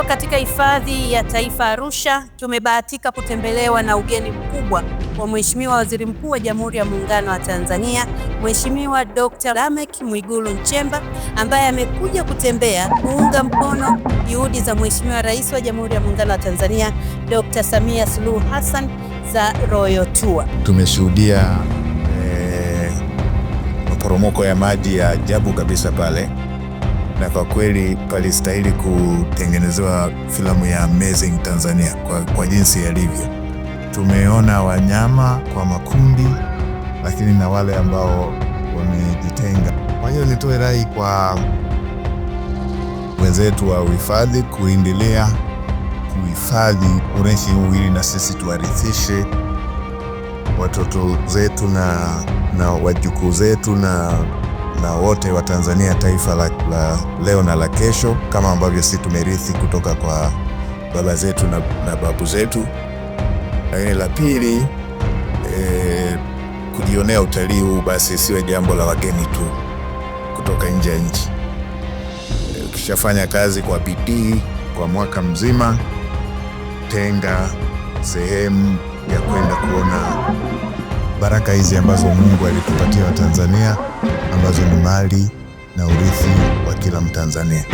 Leo katika hifadhi ya taifa Arusha tumebahatika kutembelewa na ugeni mkubwa wa Mheshimiwa Waziri Mkuu wa Jamhuri ya Muungano wa Tanzania, Mheshimiwa Dr. Lameck Mwigulu Nchemba, ambaye amekuja kutembea kuunga mkono juhudi za Mheshimiwa Rais wa Jamhuri ya Muungano wa Tanzania, Dr. Samia Suluhu Hassan za Royal Tour. Tumeshuhudia maporomoko ya maji ya ajabu kabisa pale, na kwa kweli palistahili kutengenezewa filamu ya Amazing Tanzania kwa jinsi yalivyo. Tumeona wanyama kwa makundi, lakini na wale ambao wamejitenga. Kwa hiyo nitoe rai kwa wenzetu wa uhifadhi kuendelea kuhifadhi urithi huu ili na sisi tuwarithishe watoto zetu na wajukuu zetu na wote wa Tanzania, taifa la leo na la kesho, kama ambavyo sisi tumerithi kutoka kwa baba zetu na babu zetu. Lakini la pili, kujionea utalii huu basi siwe jambo la wageni tu kutoka nje ya nchi. Ukishafanya kazi kwa bidii kwa mwaka mzima, tenga sehemu ya kwenda kuona baraka hizi ambazo Mungu alitupatia wa Tanzania, ambazo ni mali na urithi wa kila Mtanzania.